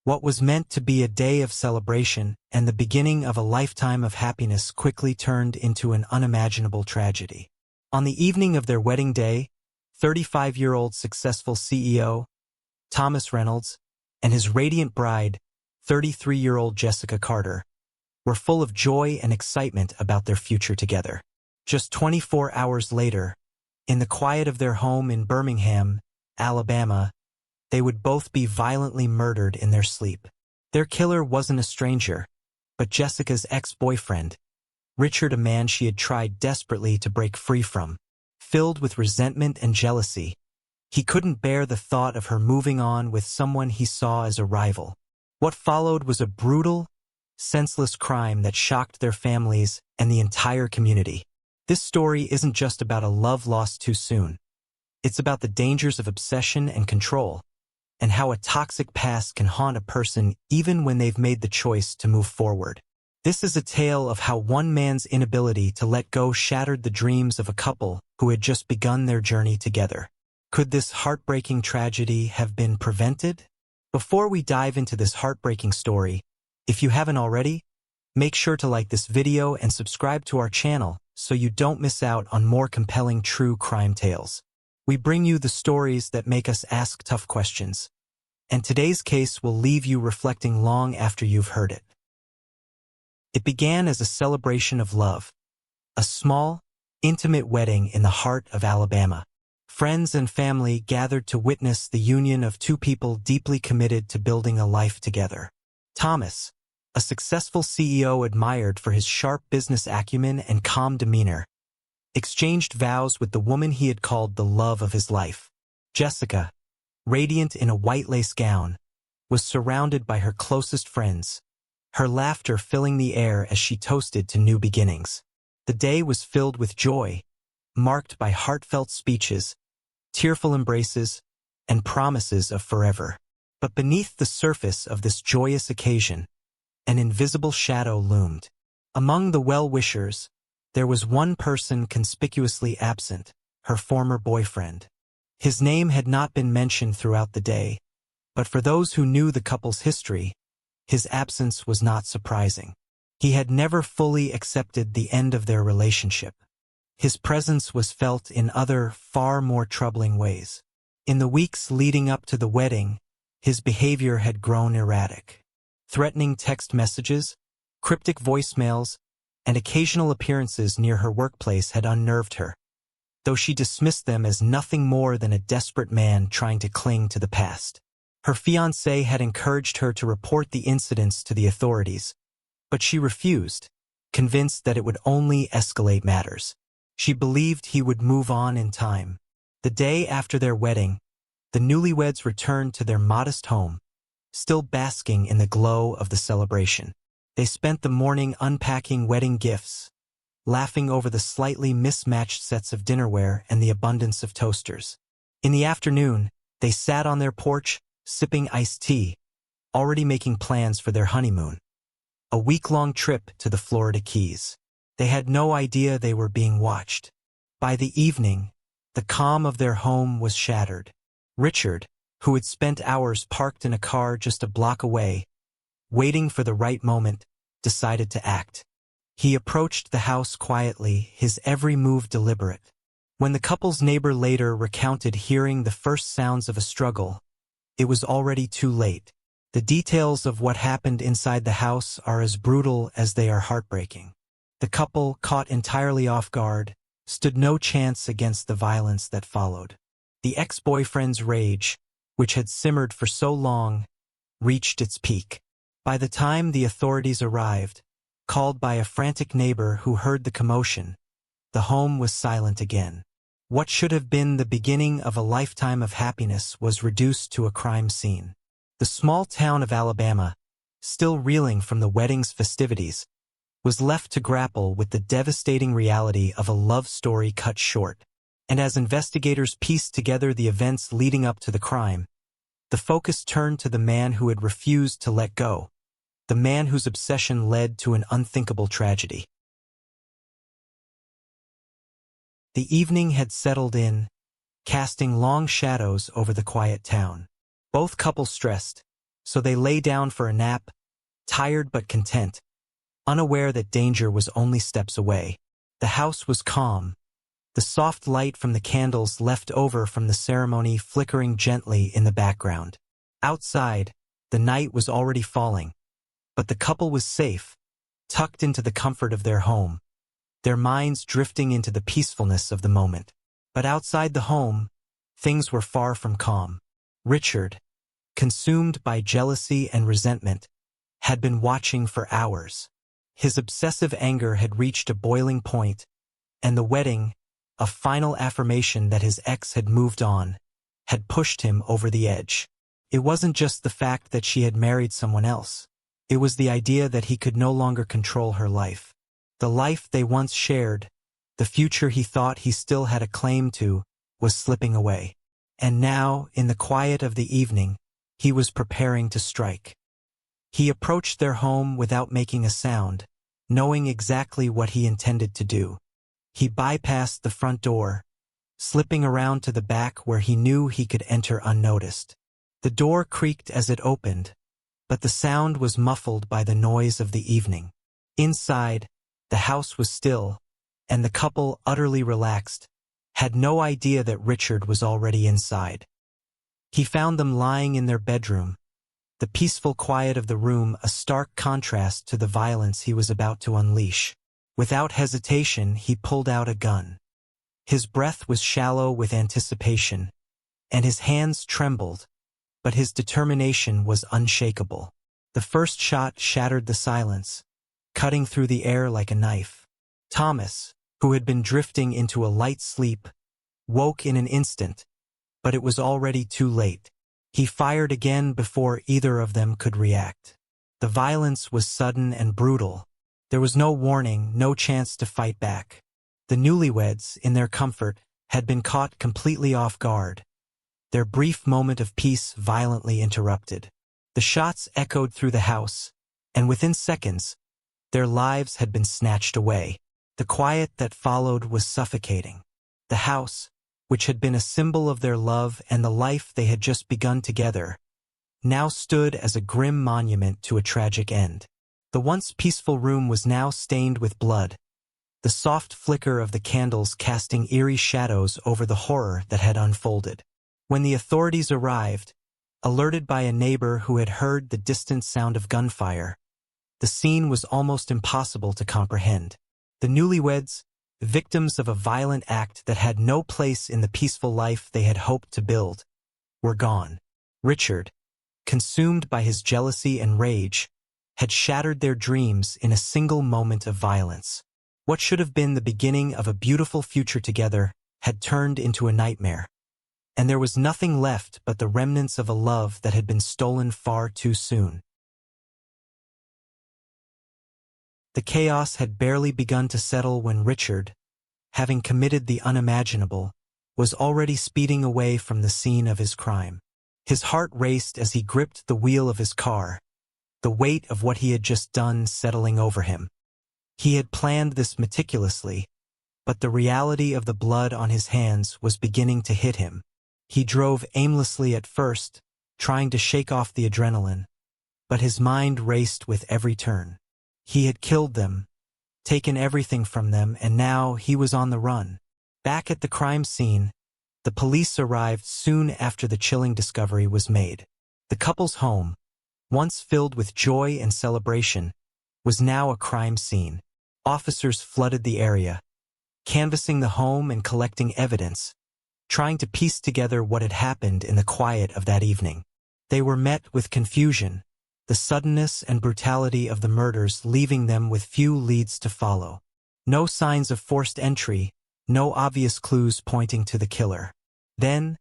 What was meant to be a day of celebration and the beginning of a lifetime of happiness quickly turned into an unimaginable tragedy. On the evening of their wedding day, 35-year-old successful CEO Thomas Reynolds and his radiant bride, 33-year-old Jessica Carter, were full of joy and excitement about their future together. Just 24 hours later, in the quiet of their home in Birmingham, Alabama, they would both be violently murdered in their sleep. Their killer wasn't a stranger, but Jessica's ex-boyfriend, Richard, a man she had tried desperately to break free from. Filled with resentment and jealousy, he couldn't bear the thought of her moving on with someone he saw as a rival. What followed was a brutal, senseless crime that shocked their families and the entire community. This story isn't just about a love lost too soon. It's about the dangers of obsession and control, and how a toxic past can haunt a person even when they've made the choice to move forward. This is a tale of how one man's inability to let go shattered the dreams of a couple who had just begun their journey together. Could this heartbreaking tragedy have been prevented? Before we dive into this heartbreaking story, if you haven't already, make sure to like this video and subscribe to our channel so you don't miss out on more compelling true crime tales. We bring you the stories that make us ask tough questions, and today's case will leave you reflecting long after you've heard it. It began as a celebration of love, a small, intimate wedding in the heart of Alabama. Friends and family gathered to witness the union of two people deeply committed to building a life together. Thomas, a successful CEO admired for his sharp business acumen and calm demeanor, exchanged vows with the woman he had called the love of his life. Jessica, radiant in a white lace gown, was surrounded by her closest friends, her laughter filling the air as she toasted to new beginnings. The day was filled with joy, marked by heartfelt speeches, tearful embraces, and promises of forever. But beneath the surface of this joyous occasion, an invisible shadow loomed. Among the well-wishers, there was one person conspicuously absent, her former boyfriend. His name had not been mentioned throughout the day, but for those who knew the couple's history, his absence was not surprising. He had never fully accepted the end of their relationship. His presence was felt in other, far more troubling ways. In the weeks leading up to the wedding, his behavior had grown erratic. Threatening text messages, cryptic voicemails, and occasional appearances near her workplace had unnerved her, though she dismissed them as nothing more than a desperate man trying to cling to the past. Her fiancé had encouraged her to report the incidents to the authorities, but she refused, convinced that it would only escalate matters. She believed he would move on in time. The day after their wedding, the newlyweds returned to their modest home, still basking in the glow of the celebration. They spent the morning unpacking wedding gifts, laughing over the slightly mismatched sets of dinnerware and the abundance of toasters. In the afternoon, they sat on their porch, sipping iced tea, already making plans for their honeymoon, a week-long trip to the Florida Keys. They had no idea they were being watched. By the evening, the calm of their home was shattered. Richard, who had spent hours parked in a car just a block away, waiting for the right moment, decided to act. He approached the house quietly, his every move deliberate. When the couple's neighbor later recounted hearing the first sounds of a struggle, it was already too late. The details of what happened inside the house are as brutal as they are heartbreaking. The couple, caught entirely off guard, stood no chance against the violence that followed. The ex-boyfriend's rage, which had simmered for so long, reached its peak. By the time the authorities arrived, called by a frantic neighbor who heard the commotion, the home was silent again. What should have been the beginning of a lifetime of happiness was reduced to a crime scene. The small town of Alabama, still reeling from the wedding's festivities, was left to grapple with the devastating reality of a love story cut short. And as investigators pieced together the events leading up to the crime, the focus turned to the man who had refused to let go, the man whose obsession led to an unthinkable tragedy. The evening had settled in, casting long shadows over the quiet town. Both couples stressed, So they lay down for a nap, tired but content, unaware that danger was only steps away. The house was calm, the soft light from the candles left over from the ceremony flickering gently in the background. Outside, the night was already falling, but the couple was safe, tucked into the comfort of their home, their minds drifting into the peacefulness of the moment. But outside the home, things were far from calm. Richard, consumed by jealousy and resentment, had been watching for hours. His obsessive anger had reached a boiling point, and the wedding, a final affirmation that his ex had moved on, had pushed him over the edge. It wasn't just the fact that she had married someone else. It was the idea that he could no longer control her life. The life they once shared, the future he thought he still had a claim to, was slipping away. And now, in the quiet of the evening, he was preparing to strike. He approached their home without making a sound, knowing exactly what he intended to do. He bypassed the front door, slipping around to the back where he knew he could enter unnoticed. The door creaked as it opened, but the sound was muffled by the noise of the evening. Inside, the house was still, and the couple, utterly relaxed, had no idea that Richard was already inside. He found them lying in their bedroom, the peaceful quiet of the room a stark contrast to the violence he was about to unleash. Without hesitation, he pulled out a gun. His breath was shallow with anticipation, and his hands trembled, but his determination was unshakable. The first shot shattered the silence, cutting through the air like a knife. Thomas, who had been drifting into a light sleep, woke in an instant, but it was already too late. He fired again before either of them could react. The violence was sudden and brutal. There was no warning, no chance to fight back. The newlyweds, in their comfort, had been caught completely off guard, their brief moment of peace violently interrupted. The shots echoed through the house, and within seconds, their lives had been snatched away. The quiet that followed was suffocating. The house, which had been a symbol of their love and the life they had just begun together, now stood as a grim monument to a tragic end. The once peaceful room was now stained with blood, the soft flicker of the candles casting eerie shadows over the horror that had unfolded. When the authorities arrived, alerted by a neighbor who had heard the distant sound of gunfire, the scene was almost impossible to comprehend. The newlyweds, victims of a violent act that had no place in the peaceful life they had hoped to build, were gone. Richard, consumed by his jealousy and rage, had shattered their dreams in a single moment of violence. What should have been the beginning of a beautiful future together had turned into a nightmare, and there was nothing left but the remnants of a love that had been stolen far too soon. The chaos had barely begun to settle when Richard, having committed the unimaginable, was already speeding away from the scene of his crime. His heart raced as he gripped the wheel of his car, the weight of what he had just done settling over him. He had planned this meticulously, but the reality of the blood on his hands was beginning to hit him. He drove aimlessly at first, trying to shake off the adrenaline, but his mind raced with every turn. He had killed them, taken everything from them, and now he was on the run. Back at the crime scene, the police arrived soon after the chilling discovery was made. The couple's home, once filled with joy and celebration, was now a crime scene. Officers flooded the area, canvassing the home and collecting evidence, trying to piece together what had happened in the quiet of that evening. They were met with confusion, the suddenness and brutality of the murders leaving them with few leads to follow. No signs of forced entry, no obvious clues pointing to the killer. Then,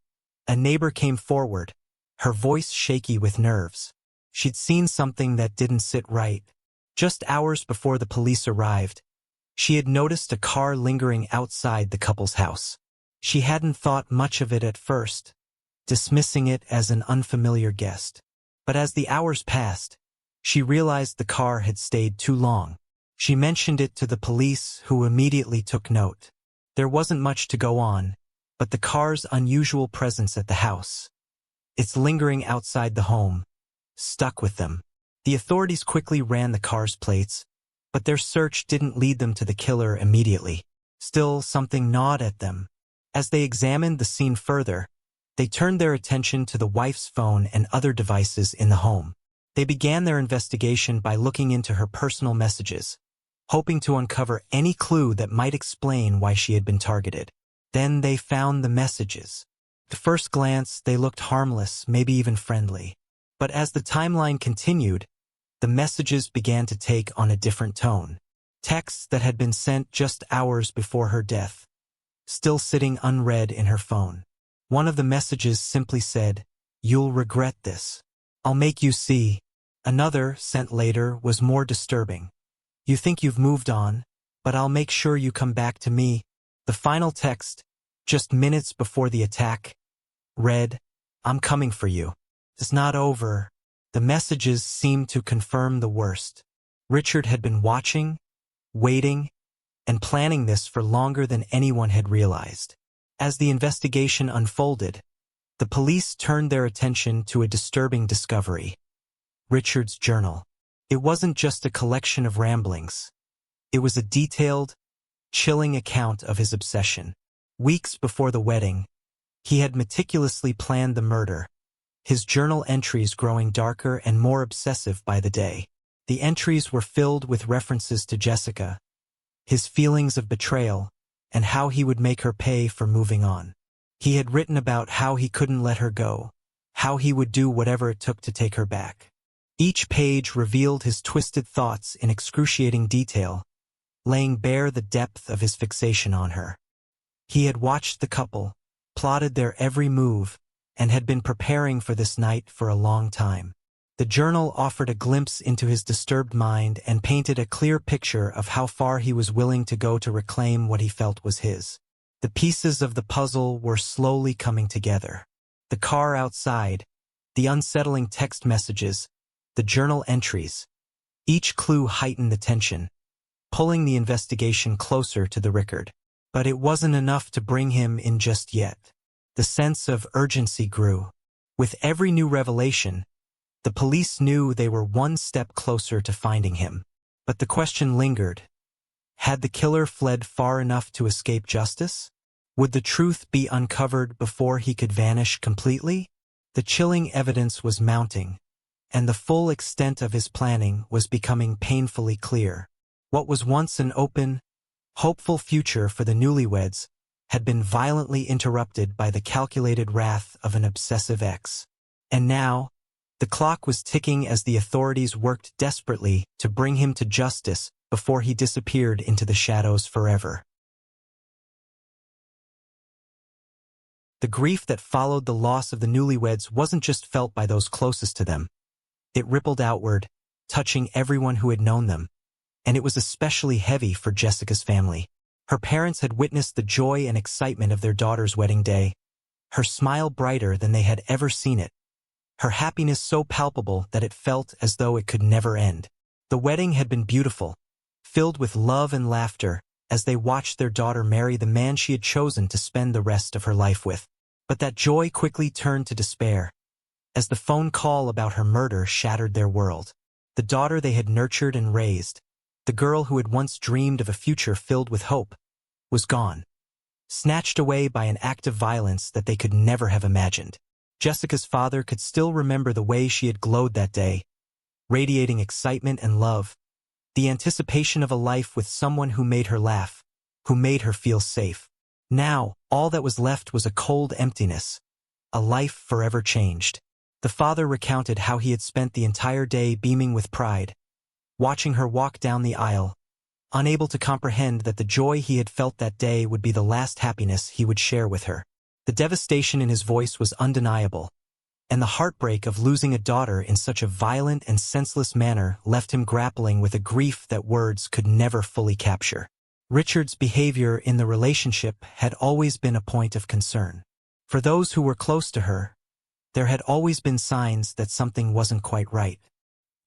a neighbor came forward, her voice shaky with nerves. She'd seen something that didn't sit right. Just hours before the police arrived, she had noticed a car lingering outside the couple's house. She hadn't thought much of it at first, dismissing it as an unfamiliar guest. But as the hours passed, she realized the car had stayed too long. She mentioned it to the police, who immediately took note. There wasn't much to go on, but the car's unusual presence at the house, its lingering outside the home, stuck with them. The authorities quickly ran the car's plates, but their search didn't lead them to the killer immediately. Still, something gnawed at them. As they examined the scene further, they turned their attention to the wife's phone and other devices in the home. They began their investigation by looking into her personal messages, hoping to uncover any clue that might explain why she had been targeted. Then they found the messages. At first glance, they looked harmless, maybe even friendly. But as the timeline continued, the messages began to take on a different tone. Texts that had been sent just hours before her death, still sitting unread in her phone. One of the messages simply said, "You'll regret this. I'll make you see." Another, sent later, was more disturbing. "You think you've moved on, but I'll make sure you come back to me." The final text, just minutes before the attack, read, "I'm coming for you. It's not over." The messages seemed to confirm the worst. Richard had been watching, waiting, and planning this for longer than anyone had realized. As the investigation unfolded, the police turned their attention to a disturbing discovery: Richard's journal. It wasn't just a collection of ramblings. It was a detailed, chilling account of his obsession. Weeks before the wedding, he had meticulously planned the murder, his journal entries growing darker and more obsessive by the day. The entries were filled with references to Jessica, his feelings of betrayal, and how he would make her pay for moving on. He had written about how he couldn't let her go, how he would do whatever it took to take her back. Each page revealed his twisted thoughts in excruciating detail, laying bare the depth of his fixation on her. He had watched the couple, plotted their every move, and had been preparing for this night for a long time. The journal offered a glimpse into his disturbed mind and painted a clear picture of how far he was willing to go to reclaim what he felt was his. The pieces of the puzzle were slowly coming together. The car outside, the unsettling text messages, the journal entries. Each clue heightened the tension, pulling the investigation closer to the record. But it wasn't enough to bring him in just yet. The sense of urgency grew. With every new revelation, the police knew they were one step closer to finding him. But the question lingered. Had the killer fled far enough to escape justice? Would the truth be uncovered before he could vanish completely? The chilling evidence was mounting, and the full extent of his planning was becoming painfully clear. What was once an open, hopeful future for the newlyweds had been violently interrupted by the calculated wrath of an obsessive ex. And now, the clock was ticking as the authorities worked desperately to bring him to justice before he disappeared into the shadows forever. The grief that followed the loss of the newlyweds wasn't just felt by those closest to them. It rippled outward, touching everyone who had known them. And it was especially heavy for Jessica's family. Her parents had witnessed the joy and excitement of their daughter's wedding day, her smile brighter than they had ever seen it, her happiness so palpable that it felt as though it could never end. The wedding had been beautiful, filled with love and laughter as they watched their daughter marry the man she had chosen to spend the rest of her life with. But that joy quickly turned to despair, as the phone call about her murder shattered their world. The daughter they had nurtured and raised, the girl who had once dreamed of a future filled with hope, was gone, snatched away by an act of violence that they could never have imagined. Jessica's father could still remember the way she had glowed that day, radiating excitement and love, the anticipation of a life with someone who made her laugh, who made her feel safe. Now, all that was left was a cold emptiness, a life forever changed. The father recounted how he had spent the entire day beaming with pride, watching her walk down the aisle, unable to comprehend that the joy he had felt that day would be the last happiness he would share with her. The devastation in his voice was undeniable, and the heartbreak of losing a daughter in such a violent and senseless manner left him grappling with a grief that words could never fully capture. Richard's behavior in the relationship had always been a point of concern. For those who were close to her, there had always been signs that something wasn't quite right.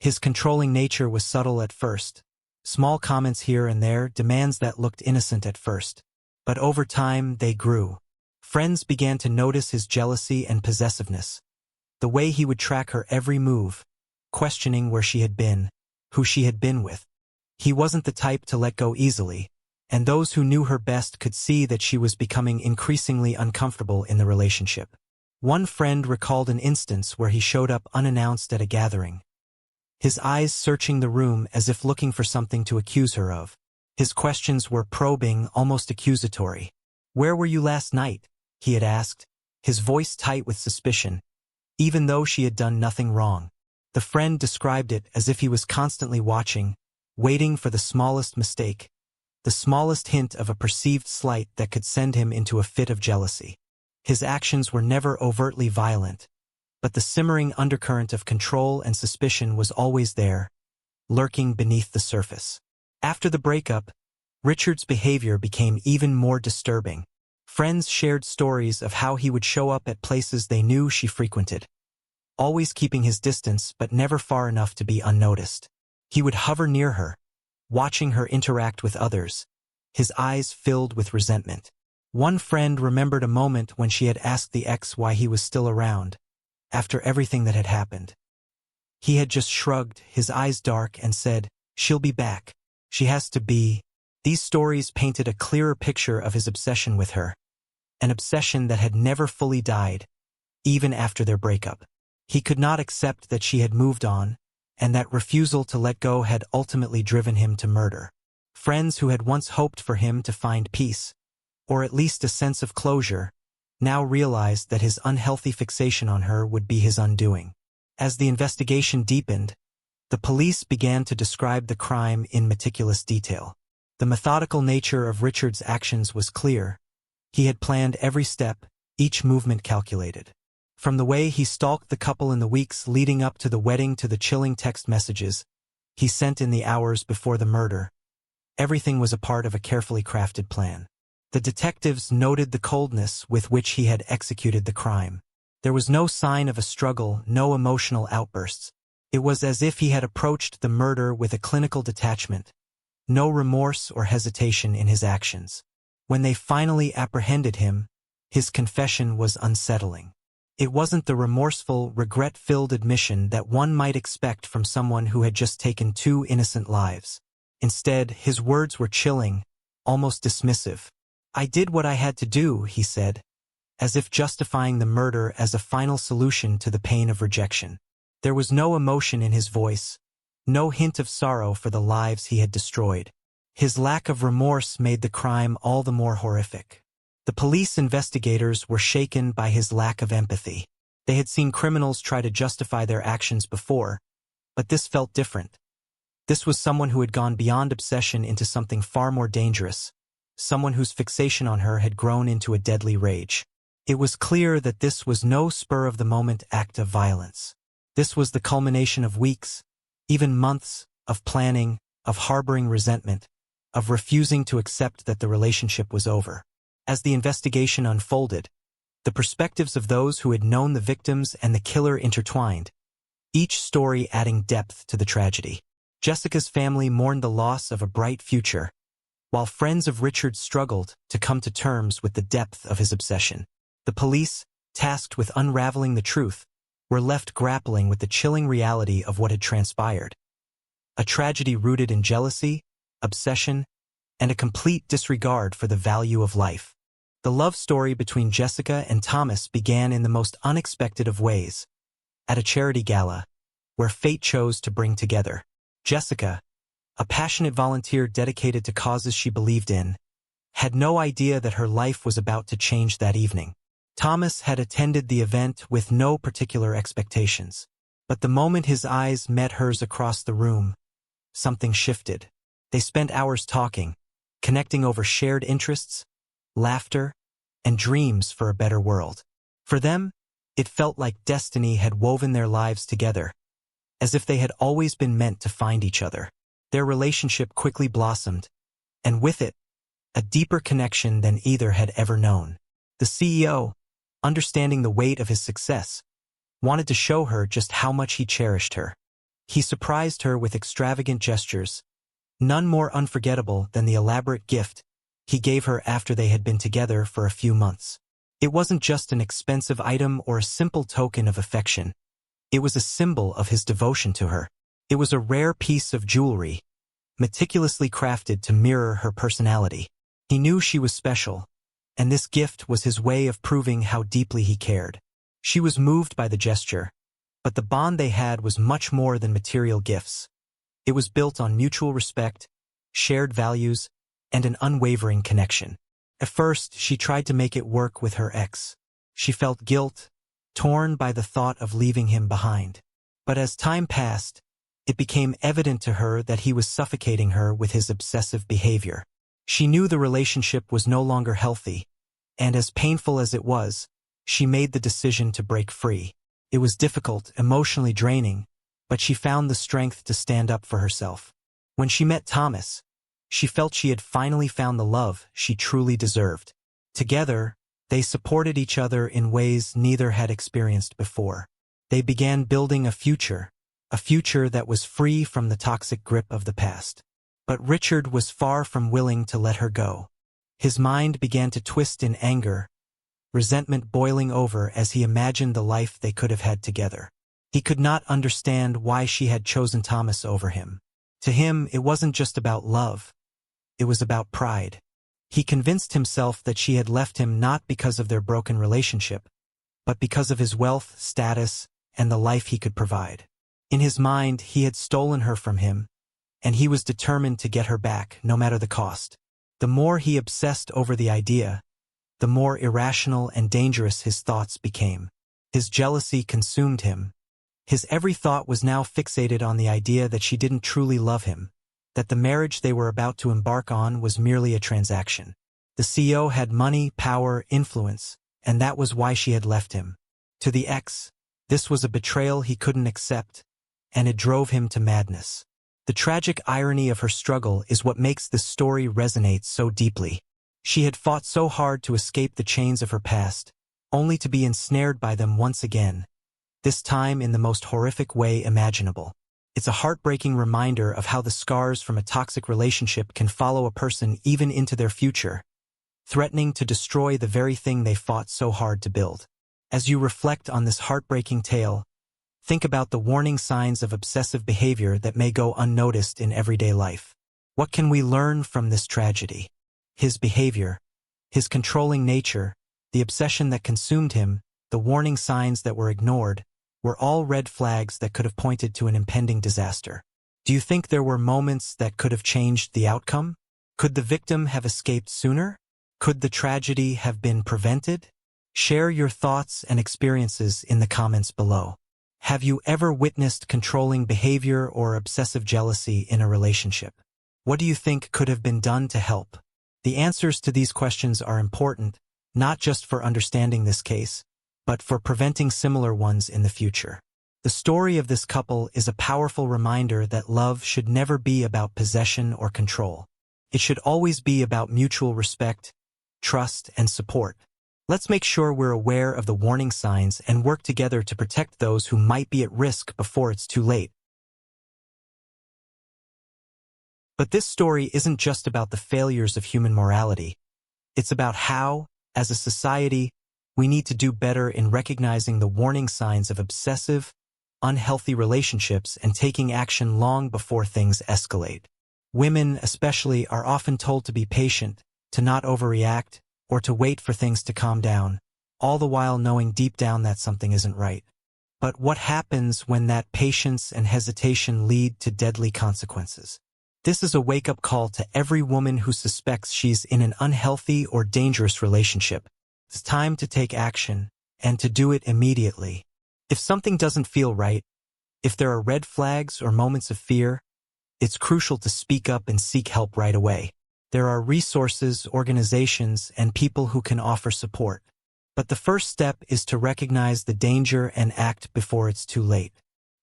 His controlling nature was subtle at first, small comments here and there, demands that looked innocent at first. But over time, they grew. Friends began to notice his jealousy and possessiveness, the way he would track her every move, questioning where she had been, who she had been with. He wasn't the type to let go easily, and those who knew her best could see that she was becoming increasingly uncomfortable in the relationship. One friend recalled an instance where he showed up unannounced at a gathering, his eyes searching the room as if looking for something to accuse her of. His questions were probing, almost accusatory. "Where were you last night?" he had asked, his voice tight with suspicion, even though she had done nothing wrong. The friend described it as if he was constantly watching, waiting for the smallest mistake, the smallest hint of a perceived slight that could send him into a fit of jealousy. His actions were never overtly violent, but the simmering undercurrent of control and suspicion was always there, lurking beneath the surface. After the breakup, Richard's behavior became even more disturbing. Friends shared stories of how he would show up at places they knew she frequented, always keeping his distance but never far enough to be unnoticed. He would hover near her, watching her interact with others, his eyes filled with resentment. One friend remembered a moment when she had asked the ex why he was still around, after everything that had happened. He had just shrugged, his eyes dark, and said, "She'll be back. She has to be." These stories painted a clearer picture of his obsession with her, an obsession that had never fully died, even after their breakup. He could not accept that she had moved on, and that refusal to let go had ultimately driven him to murder. Friends who had once hoped for him to find peace, or at least a sense of closure, now realized that his unhealthy fixation on her would be his undoing. As the investigation deepened, the police began to describe the crime in meticulous detail. The methodical nature of Richard's actions was clear. He had planned every step, each movement calculated. From the way he stalked the couple in the weeks leading up to the wedding to the chilling text messages he sent in the hours before the murder, everything was a part of a carefully crafted plan. The detectives noted the coldness with which he had executed the crime. There was no sign of a struggle, no emotional outbursts. It was as if he had approached the murder with a clinical detachment, no remorse or hesitation in his actions. When they finally apprehended him, his confession was unsettling. It wasn't the remorseful, regret-filled admission that one might expect from someone who had just taken 2 innocent lives. Instead, his words were chilling, almost dismissive. "I did what I had to do," he said, as if justifying the murder as a final solution to the pain of rejection. There was no emotion in his voice, no hint of sorrow for the lives he had destroyed. His lack of remorse made the crime all the more horrific. The police investigators were shaken by his lack of empathy. They had seen criminals try to justify their actions before, but this felt different. This was someone who had gone beyond obsession into something far more dangerous, someone whose fixation on her had grown into a deadly rage. It was clear that this was no spur-of-the-moment act of violence. This was the culmination of weeks, even months, of planning, of harboring resentment, of refusing to accept that the relationship was over. As the investigation unfolded, the perspectives of those who had known the victims and the killer intertwined, each story adding depth to the tragedy. Jessica's family mourned the loss of a bright future, while friends of Richard struggled to come to terms with the depth of his obsession. The police, tasked with unraveling the truth, were left grappling with the chilling reality of what had transpired. A tragedy rooted in jealousy, obsession, and a complete disregard for the value of life. The love story between Jessica and Thomas began in the most unexpected of ways, at a charity gala, where fate chose to bring together. Jessica, a passionate volunteer dedicated to causes she believed in, had no idea that her life was about to change that evening. Thomas had attended the event with no particular expectations, but the moment his eyes met hers across the room, something shifted. They spent hours talking, connecting over shared interests, laughter, and dreams for a better world. For them, it felt like destiny had woven their lives together, as if they had always been meant to find each other. Their relationship quickly blossomed, and with it, a deeper connection than either had ever known. The CEO, understanding the weight of his success, wanted to show her just how much he cherished her. He surprised her with extravagant gestures, none more unforgettable than the elaborate gift he gave her after they had been together for a few months. It wasn't just an expensive item or a simple token of affection. It was a symbol of his devotion to her. It was a rare piece of jewelry, meticulously crafted to mirror her personality. He knew she was special, and this gift was his way of proving how deeply he cared. She was moved by the gesture, but the bond they had was much more than material gifts. It was built on mutual respect, shared values, and an unwavering connection. At first, she tried to make it work with her ex. She felt guilt, torn by the thought of leaving him behind. But as time passed, it became evident to her that he was suffocating her with his obsessive behavior. She knew the relationship was no longer healthy, and as painful as it was, she made the decision to break free. It was difficult, emotionally draining, but she found the strength to stand up for herself. When she met Thomas, she felt she had finally found the love she truly deserved. Together, they supported each other in ways neither had experienced before. They began building a future that was free from the toxic grip of the past. But Richard was far from willing to let her go. His mind began to twist in anger, resentment boiling over as he imagined the life they could have had together. He could not understand why she had chosen Thomas over him. To him, it wasn't just about love. It was about pride. He convinced himself that she had left him not because of their broken relationship, but because of his wealth, status, and the life he could provide. In his mind, he had stolen her from him, and he was determined to get her back, no matter the cost. The more he obsessed over the idea, the more irrational and dangerous his thoughts became. His jealousy consumed him. His every thought was now fixated on the idea that she didn't truly love him, that the marriage they were about to embark on was merely a transaction. The CEO had money, power, influence, and that was why she had left him. To the ex, this was a betrayal he couldn't accept, and it drove him to madness. The tragic irony of her struggle is what makes this story resonate so deeply. She had fought so hard to escape the chains of her past, only to be ensnared by them once again, this time in the most horrific way imaginable. It's a heartbreaking reminder of how the scars from a toxic relationship can follow a person even into their future, threatening to destroy the very thing they fought so hard to build. As you reflect on this heartbreaking tale, think about the warning signs of obsessive behavior that may go unnoticed in everyday life. What can we learn from this tragedy? His behavior, his controlling nature, the obsession that consumed him, the warning signs that were ignored, were all red flags that could have pointed to an impending disaster. Do you think there were moments that could have changed the outcome? Could the victim have escaped sooner? Could the tragedy have been prevented? Share your thoughts and experiences in the comments below. Have you ever witnessed controlling behavior or obsessive jealousy in a relationship? What do you think could have been done to help? The answers to these questions are important, not just for understanding this case, but for preventing similar ones in the future. The story of this couple is a powerful reminder that love should never be about possession or control. It should always be about mutual respect, trust, and support. Let's make sure we're aware of the warning signs and work together to protect those who might be at risk before it's too late. But this story isn't just about the failures of human morality. It's about how, as a society, we need to do better in recognizing the warning signs of obsessive, unhealthy relationships and taking action long before things escalate. Women, especially, are often told to be patient, to not overreact, or to wait for things to calm down, all the while knowing deep down that something isn't right. But what happens when that patience and hesitation lead to deadly consequences? This is a wake-up call to every woman who suspects she's in an unhealthy or dangerous relationship. It's time to take action, and to do it immediately. If something doesn't feel right, if there are red flags or moments of fear, it's crucial to speak up and seek help right away. There are resources, organizations, and people who can offer support. But the first step is to recognize the danger and act before it's too late.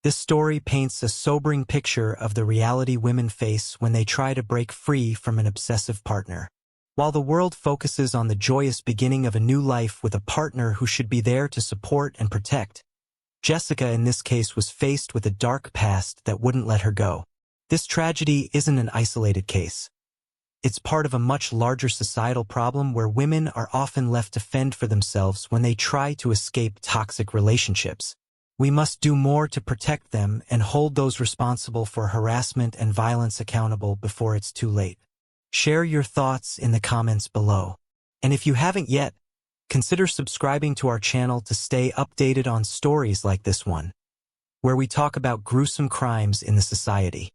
This story paints a sobering picture of the reality women face when they try to break free from an obsessive partner. While the world focuses on the joyous beginning of a new life with a partner who should be there to support and protect, Jessica in this case was faced with a dark past that wouldn't let her go. This tragedy isn't an isolated case. It's part of a much larger societal problem where women are often left to fend for themselves when they try to escape toxic relationships. We must do more to protect them and hold those responsible for harassment and violence accountable before it's too late. Share your thoughts in the comments below. And if you haven't yet, consider subscribing to our channel to stay updated on stories like this one, where we talk about gruesome crimes in the society.